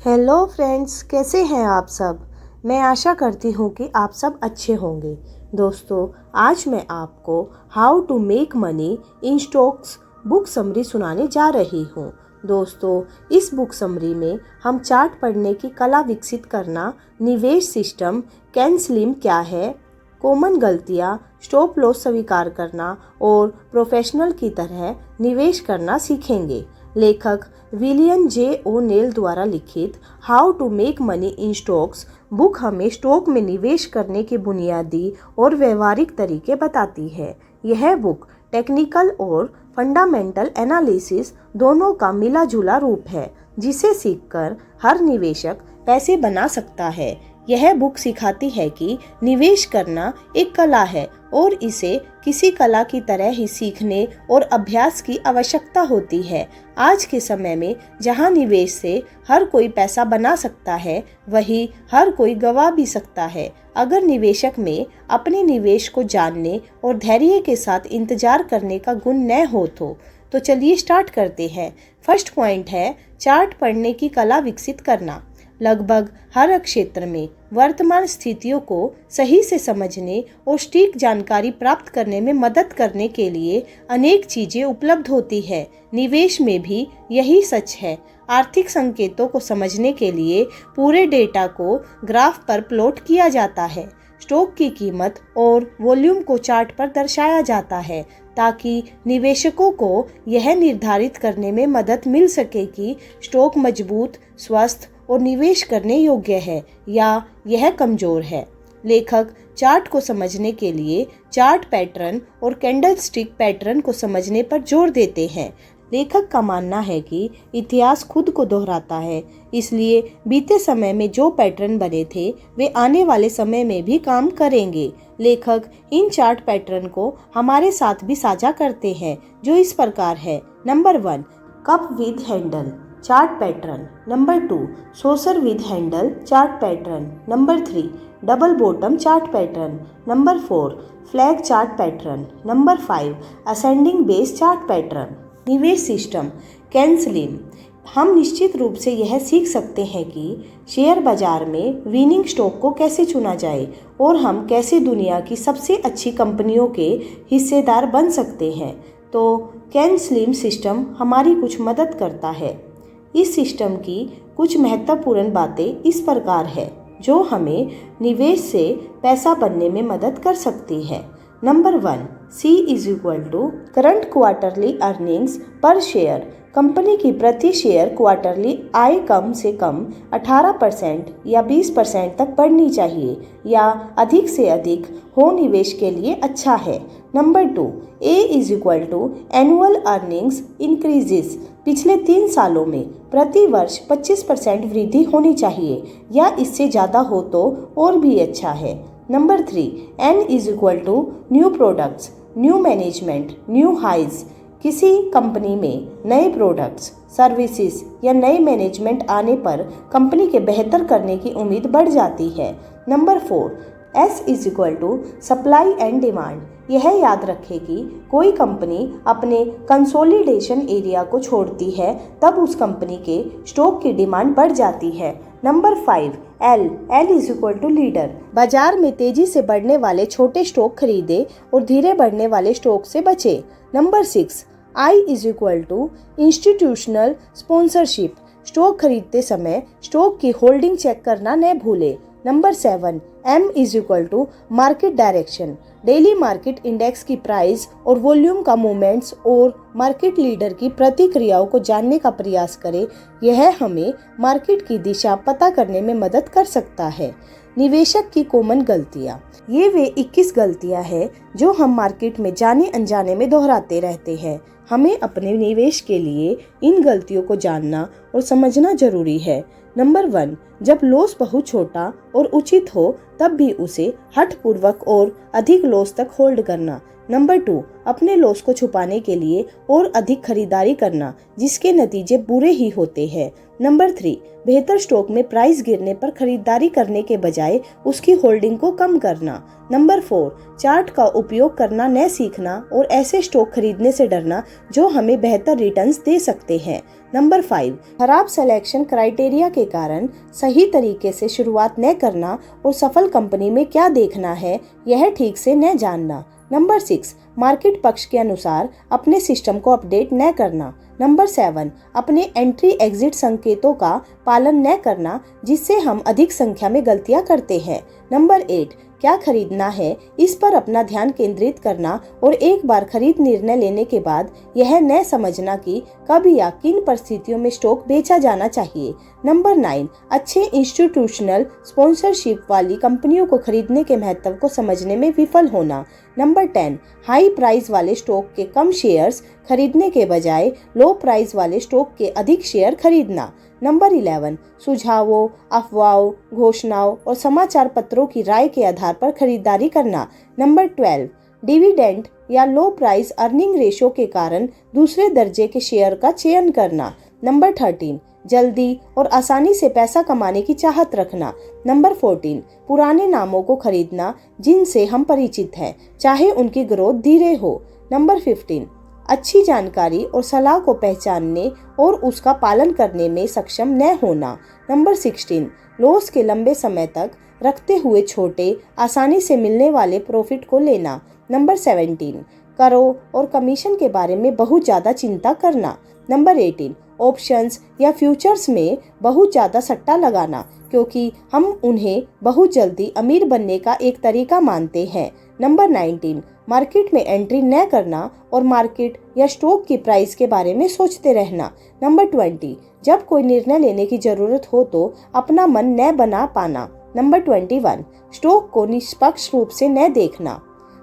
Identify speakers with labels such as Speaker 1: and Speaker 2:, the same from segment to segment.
Speaker 1: Hello friends, कैसे हैं आप सब। मैं आशा करती हूँ कि आप सब अच्छे होंगे। दोस्तों, आज मैं आपको how to make money in stocks book summary सुनाने जा रही हूँ। दोस्तों, इस बुक समरी में हम चार्ट पढ़ने की कला विकसित करना, निवेश सिस्टम, कैन स्लिम क्या है, कॉमन गलतियाँ, स्टॉप लॉस स्वीकार करना और प्रोफेशनल की तरह निवेश करना सीखेंगे। लेखक विलियम जे ओ नेल द्वारा लिखित how to make money in stocks book हमें स्टॉक में निवेश करने के बुनियादी और व्यवहारिक तरीके बताती है। यह बुक टेक्निकल और फंडामेंटल एनालिसिस दोनों का मिला जुला रूप है, जिसे सीखकर हर निवेशक पैसे बना सकता है। यह बुक सिखाती है कि निवेश करना एक कला है और इसे किसी कला की तरह ही सीखने और अभ्यास की आवश्यकता होती है। आज के समय में जहां निवेश से हर कोई पैसा बना सकता है, वहीं हर कोई गंवा भी सकता है। अगर निवेशक में अपने निवेश को जानने और धैर्य के साथ इंतजार करने का गुण न हो तो चलिए स्टार्ट करते हैं। फर्स्ट पॉइंट है चार्ट पढ़ने की कला विकसित करना। लगभग हर क्षेत्र में वर्तमान स्थितियों को सही से समझने और सटीक जानकारी प्राप्त करने में मदद करने के लिए अनेक चीजें उपलब्ध होती है। निवेश में भी यही सच है। आर्थिक संकेतों को समझने के लिए पूरे डेटा को ग्राफ पर प्लॉट किया जाता है। स्टॉक की कीमत और वॉल्यूम को चार्ट पर दर्शाया जाता है ताकि निवेशकों को यह निर्धारित करने में मदद मिल सके कि स्टॉक मजबूत, स्वस्थ और निवेश करने योग्य है या यह कमजोर है। लेखक चार्ट को समझने के लिए चार्ट पैटर्न और कैंडलस्टिक पैटर्न को समझने पर जोर देते हैं। लेखक का मानना है कि इतिहास खुद को दोहराता है, इसलिए बीते समय में जो पैटर्न बने थे वे आने वाले समय में भी काम करेंगे। लेखक इन चार्ट पैटर्न को हमारे साथ भी साझा करते हैं, जो इस प्रकार है। Number 1, cup with handle chart pattern. Number 2, saucer with handle chart pattern. Number 3, double bottom chart pattern. Number 4, flag chart pattern. Number 5, ascending base chart pattern. निवेश सिस्टम कैन स्लिम। हम निश्चित रूप से यह सीख सकते हैं कि शेयर बाजार में विनिंग स्टॉक को कैसे चुना जाए और हम कैसे दुनिया की सबसे अच्छी कंपनियों के हिस्सेदार बन सकते हैं। तो कैन स्लिम सिस्टम हमारी कुछ मदद करता है। इस सिस्टम की कुछ महत्वपूर्ण बातें इस प्रकार है जो हमें निवेश से पैसा बनने में मदद कर सकती है। Number 1, C is equal to current quarterly earnings per share. कंपनी की प्रति शेयर क्वार्टरली आय कम से कम 18% या 20% तक बढ़नी चाहिए या अधिक से अधिक हो निवेश के लिए अच्छा है। Number 2, A is equal to annual earnings increases. पिछले 3 सालों में प्रति वर्ष 25% वृद्धि होनी चाहिए या इससे ज़्यादा हो तो और भी अच्छा है। Number 3, N is equal to new products, new management, new highs. किसी कंपनी में नए प्रोडक्ट्स, सर्विसेज या नए मैनेजमेंट आने पर कंपनी के बेहतर करने की उम्मीद बढ़ जाती है। Number 4, S is equal to supply and demand. यह याद रखें कि कोई कंपनी अपने कंसोलिडेशन एरिया को छोड़ती है तब उस कंपनी के स्टॉक की डिमांड बढ़ जाती है। Number 5, L is equal to leader. बाजार में तेजी से बढ़ने वाले छोटे स्टॉक खरीदे और धीरे बढ़ने वाले स्टॉक से बचे। Number 6, I is equal to institutional sponsorship. Stock खरीदते समय स्टॉक की होल्डिंग चेक करना न भूले। Number 7, M is equal to market direction. Daily market index की प्राइस और वॉल्यूम का मूवमेंट्स और मार्केट लीडर की प्रतिक्रियाओं को जानने का प्रयास करें। यह हमें मार्केट की दिशा पता करने में मदद कर सकता है। निवेशक की कॉमन गलतियाँ। ये वे 21 गलतियाँ हैं जो हम मार्केट में जाने अनजाने में दोहराते रहते हैं। हमें अपने निवेश के लिए इन गलतियों को जानना और समझना जरूरी है। नंबर 1, जब लॉस बहुत छोटा और उचित हो तब भी उसे हठपूर्वक और अधिक लॉस तक होल्ड करना। नंबर 2, अपने लॉस को छुपाने के लिए और अधिक खरीदारी करना, जिसके नतीजे बुरे ही होते हैं। नंबर 3, बेहतर स्टॉक में प्राइस गिरने पर खरीदारी करने के बजाय उसकी होल्डिंग को कम करना। नंबर 4, चार्ट का उपयोग करना न सीखना और ऐसे स्टॉक खरीदने से डरना जो हमें बेहतर रिटर्न्स दे सकते हैं। नंबर 5, खराब सिलेक्शन क्राइटेरिया के कारण सही तरीके से शुरुआत न करना और सफल कंपनी में क्या देखना है यह ठीक से न जानना। नंबर 6, मार्केट पक्ष के अनुसार अपने सिस्टम को अपडेट न करना। नंबर 7, अपने एंट्री एग्जिट संकेतों का पालन न करना, जिससे हम अधिक संख्या में गलतियां करते हैं। नंबर 8, क्या खरीदना है इस पर अपना ध्यान केंद्रित करना और एक बार खरीद निर्णय लेने के बाद यह न समझना कि कब या किन परिस्थितियों में स्टॉक बेचा जाना चाहिए। नंबर 9, अच्छे इंस्टीट्यूशनल स्पॉन्सरशिप वाली कंपनियों को खरीदने के महत्व को समझने में विफल होना। नंबर 10, हाई प्राइस वाले स्टॉक के कम शेयर्स खरीदने के बजाय लो प्राइस वाले स्टॉक के अधिक शेयर खरीदना। नंबर 11, सुझावों, अफवाहों, घोषणाओं और समाचार पत्रों की राय के आधार पर खरीदारी करना। नंबर 12, डिविडेंड या लो प्राइस अर्निंग रेशो के कारण दूसरे दर्जे के शेयर का चयन करना। नंबर 13, जल्दी और आसानी से पैसा कमाने की चाहत रखना। नंबर 14, पुराने नामों को खरीदना जिनसे हम परिचित हैं, चाहे उनकी ग्रोथ धीरे हो। नंबर 15, अच्छी जानकारी और सलाह को पहचानने और उसका पालन करने में सक्षम न होना। नंबर 16, लॉस के लंबे समय तक रखते हुए छोटे, आसानी से मिलने वाले प्रॉफिट को लेना। नंबर 17, करों और कमीशन के बारे में बहुत ज़्यादा चिंता करना। नंबर 18, ऑप्शंस या फ्यूचर्स में बहुत ज़्यादा सट्टा लगाना, क्योंकि हम उन्हें बहुत जल्दी अमीर बनने का एक तरीका मानते हैं। नंबर 19, मार्केट में एंट्री न करना और मार्केट या स्टॉक की प्राइस के बारे में सोचते रहना। नंबर 20, जब कोई निर्णय लेने की जरूरत हो तो अपना मन न बना पाना। नंबर 21, स्टॉक को निष्पक्ष रूप से न देखना।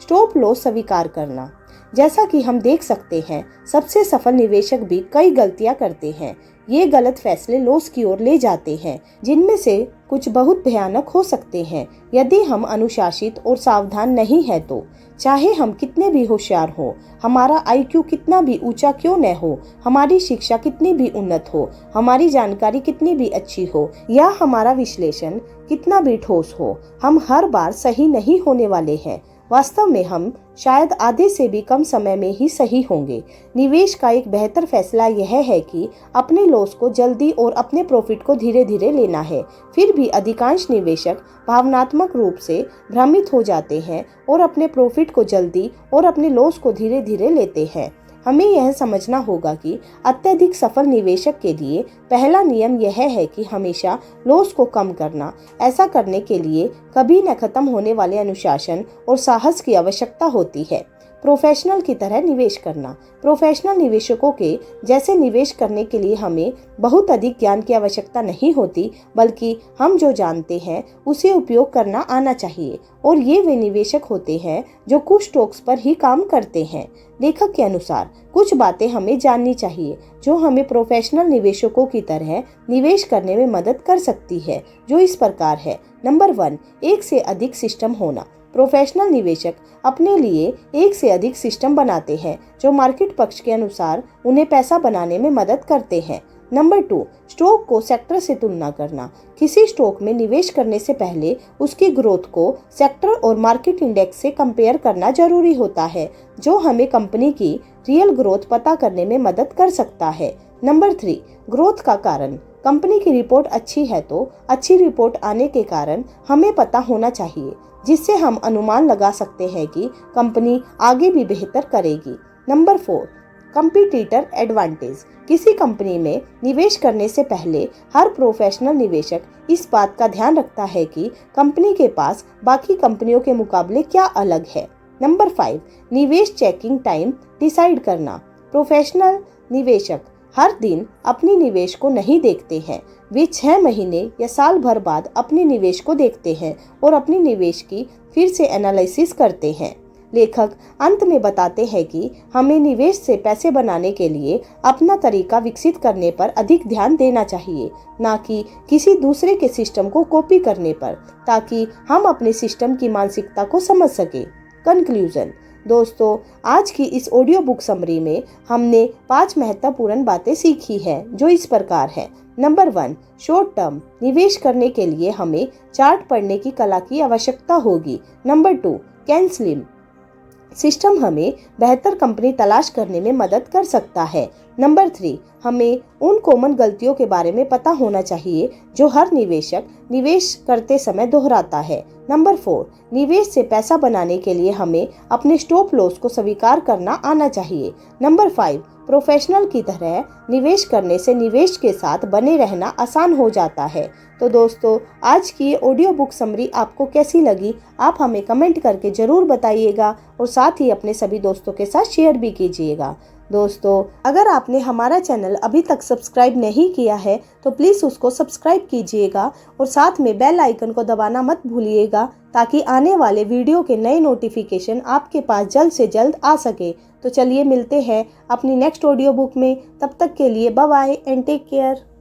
Speaker 1: स्टॉप लॉस स्वीकार करना। जैसा कि हम देख सकते हैं, सबसे सफल निवेशक भी कई गलतियां करते हैं। ये गलत फैसले लॉस की ओर ले जाते हैं, जिनमें से कुछ बहुत भयानक हो सकते हैं यदि हम अनुशासित और सावधान नहीं हैं तो। चाहे हम कितने भी होशियार हो, हमारा IQ कितना भी ऊंचा क्यों न हो, हमारी शिक्षा कितनी भी उन्नत हो, हमारी जानकारी कितनी भी अच्छी हो या हमारा विश्लेषण कितना भी ठोस हो, हम हर बार सही नहीं होने वाले हैं। वास्तव में हम शायद आधे से भी कम समय में ही सही होंगे। निवेश का एक बेहतर फैसला यह है कि अपने लॉस को जल्दी और अपने प्रॉफिट को धीरे धीरे लेना है। फिर भी अधिकांश निवेशक भावनात्मक रूप से भ्रमित हो जाते हैं और अपने प्रॉफिट को जल्दी और अपने लॉस को धीरे धीरे लेते हैं। हमें यह समझना होगा कि अत्यधिक सफल निवेशक के लिए पहला नियम यह है कि हमेशा लॉस को कम करना। ऐसा करने के लिए कभी न खत्म होने वाले अनुशासन और साहस की आवश्यकता होती है। प्रोफेशनल की तरह निवेश करना। प्रोफेशनल निवेशकों के जैसे निवेश करने के लिए हमें बहुत अधिक ज्ञान की आवश्यकता नहीं होती, बल्कि हम जो जानते हैं उसे उपयोग करना आना चाहिए। और ये वे निवेशक होते हैं जो कुछ स्टॉक्स पर ही काम करते हैं। लेखक के अनुसार कुछ बातें हमें जाननी चाहिए जो हमें प्रोफेशनल निवेशकों की तरह निवेश करने में मदद कर सकती है, जो इस प्रकार है। नंबर 1, एक से अधिक सिस्टम होना। प्रोफेशनल निवेशक अपने लिए एक से अधिक सिस्टम बनाते हैं जो मार्केट पक्ष के अनुसार उन्हें पैसा बनाने में मदद करते हैं। नंबर 2, स्टॉक को सेक्टर से तुलना करना। किसी स्टॉक में निवेश करने से पहले उसकी ग्रोथ को सेक्टर और मार्केट इंडेक्स से कंपेयर करना जरूरी होता है, जो हमें कंपनी की रियल ग्रोथ पता करने में मदद कर सकता है। नंबर 3, ग्रोथ का कारण। कंपनी की रिपोर्ट अच्छी है तो अच्छी रिपोर्ट आने के कारण हमें पता होना चाहिए, जिससे हम अनुमान लगा सकते हैं कि कंपनी आगे भी बेहतर करेगी। Number 4, competitor advantage. किसी कंपनी में निवेश करने से पहले हर प्रोफेशनल निवेशक इस बात का ध्यान रखता है कि कंपनी के पास बाकी कंपनियों के मुकाबले क्या अलग है। नंबर 5, निवेश चेकिंग टाइम डिसाइड करना। प्रोफेशनल निवेशक हर दिन अपनी निवेश को नहीं देखते हैं, वे 6 महीने या साल भर बाद अपने निवेश को देखते हैं और अपनी निवेश की फिर से एनालिसिस करते हैं। लेखक अंत में बताते हैं कि हमें निवेश से पैसे बनाने के लिए अपना तरीका विकसित करने पर अधिक ध्यान देना चाहिए, ना कि किसी दूसरे के सिस्टम को कॉपी करने पर, ताकि हम अपने सिस्टम की मानसिकता को समझ सके। कंक्लूजन। दोस्तों, आज की इस ऑडियो बुक समरी में हमने 5 महत्वपूर्ण बातें सीखी हैं जो इस प्रकार है। नंबर 1, शॉर्ट टर्म निवेश करने के लिए हमें चार्ट पढ़ने की कला की आवश्यकता होगी। नंबर 2, कैन स्लिम सिस्टम हमें बेहतर कंपनी तलाश करने में मदद कर सकता है। नंबर 3, हमें उन कॉमन गलतियों के बारे में पता होना चाहिए जो हर निवेशक निवेश करते समय दोहराता है। नंबर 4, निवेश से पैसा बनाने के लिए हमें अपने स्टॉप लॉस को स्वीकार करना आना चाहिए। नंबर 5, प्रोफेशनल की तरह निवेश करने से निवेश के साथ बने रहना आसान हो जाता है। तो दोस्तों, आज की ये ऑडियो बुक समरी आपको कैसी लगी, आप हमें कमेंट करके ज़रूर बताइएगा और साथ ही अपने सभी दोस्तों के साथ शेयर भी कीजिएगा। दोस्तों, अगर आपने हमारा चैनल अभी तक सब्सक्राइब नहीं किया है तो प्लीज़ उसको सब्सक्राइब कीजिएगा और साथ में बेल आइकन को दबाना मत भूलिएगा ताकि आने वाले वीडियो के नए नोटिफिकेशन आपके पास जल्द से जल्द आ सके। तो चलिए मिलते हैं अपनी नेक्स्ट ऑडियो बुक में। तब तक के लिए bye bye and take care.